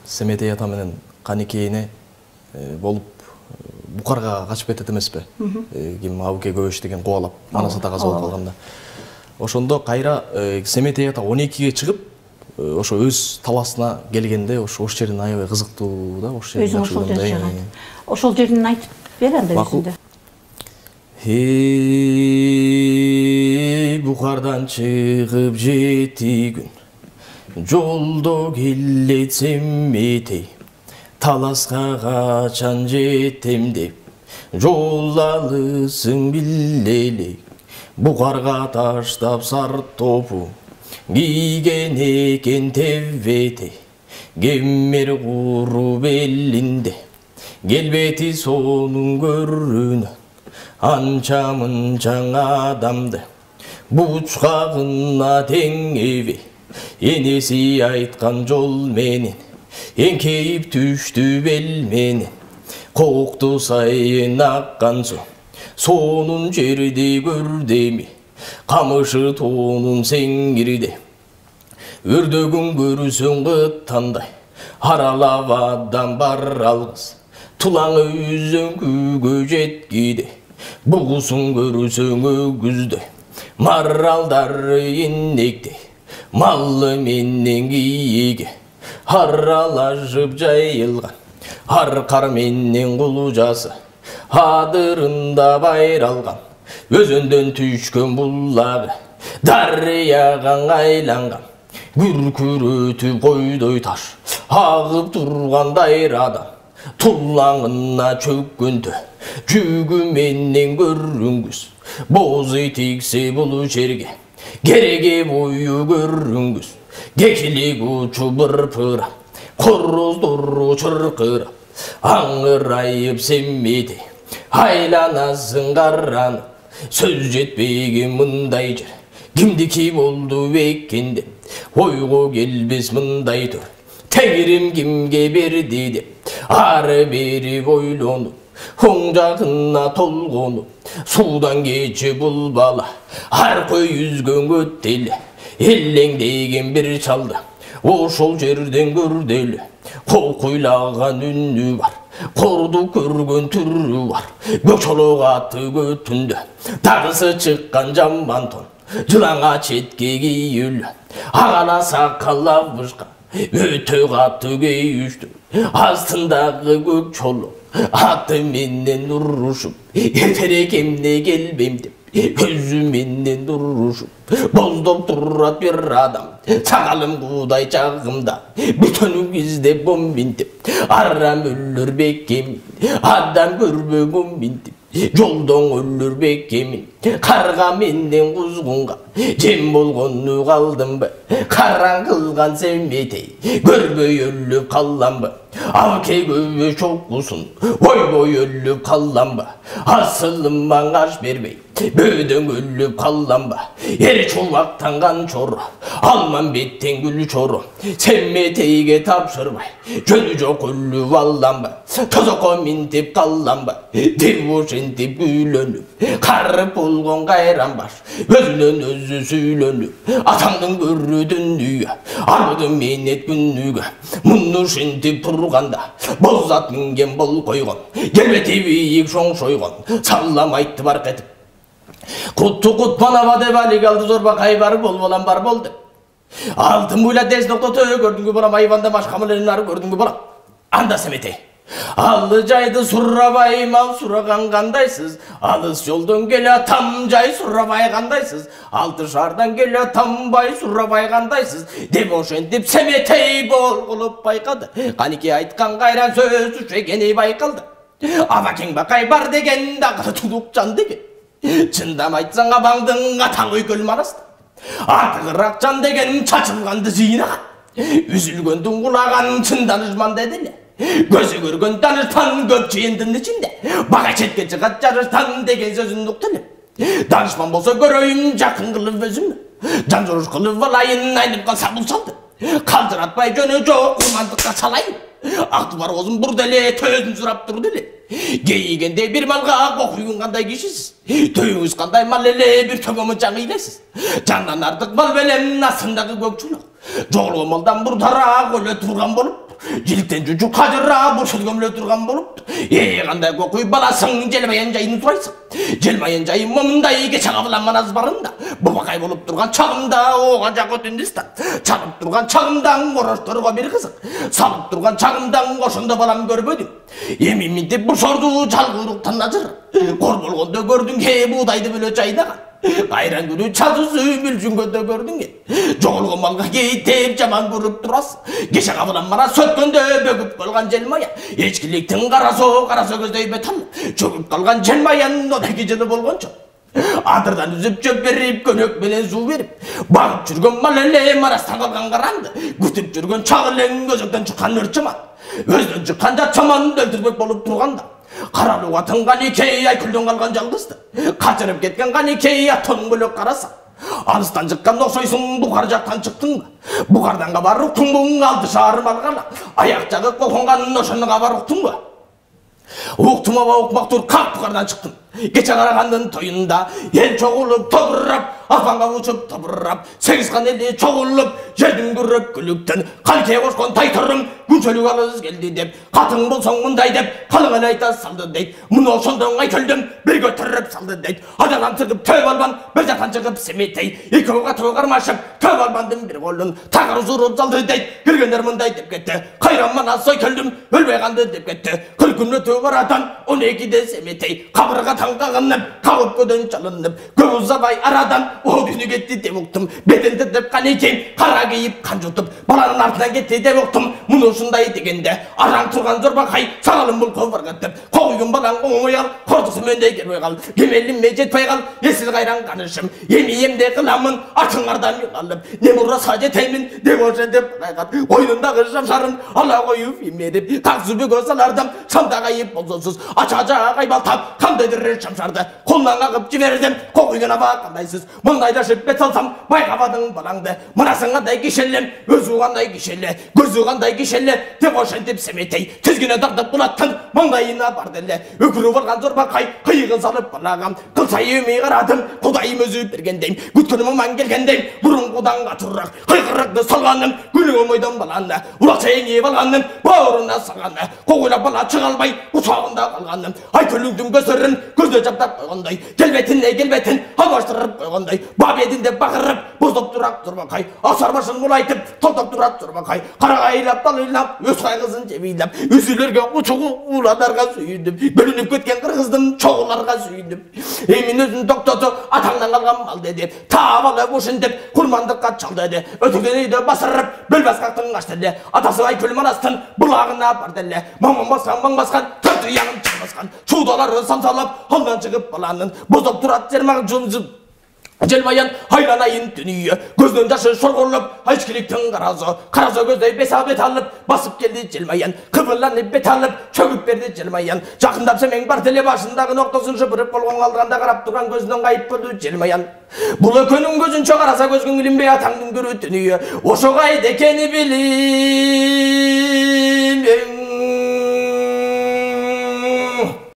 Семетей ата менен Каникейне болуп Букарга качып кетет эмеспи? Ким Абуке Көбөш деген кубалап, Манас атага зол калганда. Ошондо кайра Семетей ата 12ге чыгып, ошо өз таласына келгенде, ошо жерин аябай кызыктуу да, ошо жерин ошол жерин. Ошол жерин айтып бер анда өзүндө. Букардан чыгып жети күн, жолдо келет Семетей, таласка качан жетем деп, жол алысың билелек, Букарга таштап сар топу, кийген экен теббетей, кеммер куруп элинде, келбети сонун көрүнөт, анча-мынчаң адамды, бучкагына теңеби, энеси айткан жол менен, эңкейип түштү бел менен, кокту сайын аккан су, сонун жерди көрдеми, камышы тоонун сеңирде, өрдөгүн көрүсөң кыттандай, аралап адам бар алгыс, тулаңы үзөңкүгө жеткиде, бугусун көрүсөң өгүздө, маралдары иннекте, малы менен кийиге, аралашып жайылган, аркар менен кулужасы, адырында байралган, өзөндөн түшкөн буллагы, дарыяга айланган, күркүрөтүп койдой таш, агып турган дайрадан, тулаңына чөккөндө, жүгү менен көрүнгүс, бозы тиксе бул жерге, кереге бою көрүнгүс, кекилик учу бырпырап, короздору чыркырап, аңырайып Семетей, айланасың каранып, сөз жетпеген мындай жер, кимдики болду экен деп, ойго келбес мындай түр, тегирим кимге берди деп, ары бери ойлонуп, оң жагына толгонуп, суудан кечи бул бала, аркы yüzгөн өттеле, элеңдеген бир чалды, ошол жерден көрдөлү, кокуйлаган үнү бар, корду көргөн түрү бар, көчөлөк аты көтүндө, дагысы чыккан жаман тон, жылаңа четке кийүүлө, агана сакал абышкан, өтө катты кейүштү, астындагы көк чолок, аты менен урушуп, эртерекемне келбем деп, көзү менен урушуп, боздоп турат бир адам, сакалым куудай чагымда, бүтөнүн издеп бомбинтип, арам өлүр бекемин, адам көрбөгөн минтип, жолдон өлүр бекемин, карга менен кузгунга, жем болгону калдымбы, караң кылган Семетей, көрбөй өлүп калламбы, Абуке Көбөш чоккусун, ойбой өлүп калламбы, асылыма аш бербей, бөөдөң өлүп калламбы, эр чулактанган чоро, алман беттен гүл чоро, Семетейге тапшырбай, жөнү жок өлүп алламбы, тозокко минтип калламбы, деп ошентип күйлөнүп, карып болгон кайран баш, өзүнөн өзү сүйлөнүп, атамдын көрүү дүнүйгө, арбыдын менет күнүгө, муну ошентип турганда, боз ат минген бол койгон, келбети бийик шоңшойгон, салам айтты барк этип, кутту кутпанаба деп алик алды зорбакай бар бол балам бар бол деп, алтын буйла дес ноктотө көрдүңгү балам, айбанда машка менен ары көрдүңгү балам, анда Семетей, алды жайды сурабай мал сураган кандайсыз, алыс жолдон келе атам жай сурабай кандайсыз, алты шаардан келе атамбай сурабай кандайсыз, деп ошентип Семетей бол кылып байкады, Каникей айткан кайран сөз экени байкалды, абакең бакай бар деген дагы тулук жан деген, чындап айтсаң абаңдын атаң өйкөл мараста, атыгыраак жан деген чачылганды жыйнаган, үзүлгөндүн кулаган чын данышман дедиле, көзү көргөн даныштан көп жыйындын ичинде, бага четке чыгат жарыштан деген сөзүн уктуле, данышман болсо көрөйүн жакын кылып өзүмө, жан жоруш кылып алайын, айнып калса бул чалды, калтыратпай жөнү жок курмандыкка салайын, акты бар оозун бурду эле, төзүн сурап турду эле, кейигенде бир малга кокуюн кандай кишисиз, түйүңүз кандай мал эле бир төгөмүнчаң ыйлайсыз, жандан артык мал менен астындагы көк чулак, жоголгон малдан бурдараак өлө турган болуп, Жиліктен жүжі қадыра бұршыл көміле тұрған болып. Қандай көкүй баласың желмайын жайын сұрайсың. Желмайын жайын мұмындай кеше қабылан маназ барында. Бұбақай болып тұрған чағымда оған жақ өтіндістан. Чалып тұрған чағымдан қорашторға бір қызық. Салып тұрған чағымдан қошында балам көрбөдім. Емеймін деп бұшорды жалғырықтан ажыр. Қор болғанда көрдің ке бұдайды бөлі жайдаған. Қайран күні чазысы мүлжүнгенде көрдің ке. Жоғылғы малға кейтеп жаман көріп тұрасың. Кеше қабылан мана сөткенде бөгіп қалған желмая. Ешкіліктің қарасы көздей бетал. Чөгіп қалған желмаян одаки жыны болған жоқ. Адырдан үзіп жөп беріп, көнек белен су беріп. Бағып жүрген мал әле марастан қалған қаранды. Күтіп жүрген чағылен өзіңден шыққан өрчіман. Өзден шыққан жатшаман өлтірбек болып тұрғанда. Қаралуға тынған екей ай күлден қалған жалғызды. Қачырып кеткен қанекей аттың бөлек қараса. Алыстан шыққан оқсойсың, бұқар жақтан шықтың ба? Бұқарданға бар ұқтың бұң алды шарым алғала. Аяқ жағы қоқынған ношыныңа бар ұқтың ба? Уқтыма бауықмақ тұр қақ бұқардан шықтым. Кеше қарағандың тойында ел çoğulup тобырап, аспанға ұшып тобырап, сегізхан елде çoğulup, жердің көріп күліктен қалке қошқан тайтырым күншөлік алыз келді деп, қатың болсаң мұндай деп, қалыңын айта салды дейді. Мұны сондан айтылдым, бір көтіріп салды дейді. Ададан шығып төп албан, бір жақтан шығып семетей, екеуға тоғармашып, төп албандың бір қолын тағыр ұзырып салды дейді. Кіргендер мұндай деп кетті, қайран мана сой келдім, өлмей қалды деп кетті. Қыр күні төғыр адан, 12-де семетей, қабырға қағынып, қауып көден жалынып, көп ұзабай арадан о дүні кетті деп ұқтым. Бетінді деп қанекем, қара кейіп қан жұтып, баланың артынан кетті деп ұқтым. Мұны ұшындай дегенде, араң тұрған зорбақай, сағалым бұл қовырғаттып, қойын балаң оңойал, қортысы мөнде кербей қал, кемелім ме жетпей қал, есіл қайран қанышым, емейемде қыламын, артыңардан қалып, не мұраска жетеймін, не болшы деп қайғат, ойнындағы жапшарын, ала қойып емеріп, қақсыбы көзалардым, шамдағайып болсосыз, ача-ача қайбалтап, қандайдыр шамшарды, қолынан ағып жібердім, қоқүйгена баққандайсыз, мұндайдашып бет салсам, байқабадың балаңды, мынасың қандай кешелем, өзі қандай кешеле, көзі қандай кешеле, деп ошен деп семетей, тізгіне дағдып бұлаттын, маңдайына бардылы, өкірі болған зорбақай, қиығын салып балағам, қылсай өмей қарадым, құдайым өзі бергендейм, күткінім ұман келгендейм, бұрын құдан қатыррақ, қиқырықты салғаным, күні өмейдің баланы, ұлақшайын ев алғаным, бауырына сағаны, қоғылап бала шығалбай, ұшағында қалғаным, ай күліңдің көзірін, көзді жаптап қойғандай, келбетін, албаштырып қойғандай, бап едінде бақырып, бұздып тұрақ тұрбақай, асарбашын мұлайтып, толтап тұрат тұрбақай, қарағайлап, талайлап, өз қайғызын жебейлап, үзілерге ұшығы ұладарға сүйіндіп, бөлініп кеткен қырғыздың çoğularga sүйіндіп, емін өзін тоқтаты, атаңнан қалған мал деді, табалы бұшын деп, құрмандыққа чал деді, өтіген үйді басырып, бөл басқақтың аш деді, атасы ай күл манастын, бұлағына бар деді, маңын басқан, төрті яғын чықпасқан, шудалары самсалап, алдан шығып баланын, бұзып тұрат жермағын жұмзып, желмаян айланайын дүние, көзден жашы шорғырлып, айшкіліктің қаразы көздей бет алып, басып келді желмаян, қыбырланып бет алып, чөгіп берді желмаян, жақындап семең бар тіле башындағы ноқтасын жыбырып болған қалдыранда қарап тұрған көзінен қайып көрді желмаян. Бұл өкөнің көзінше қараса көзгің ілінбей атаңдың көрі дүние, ошоғайды екені білем.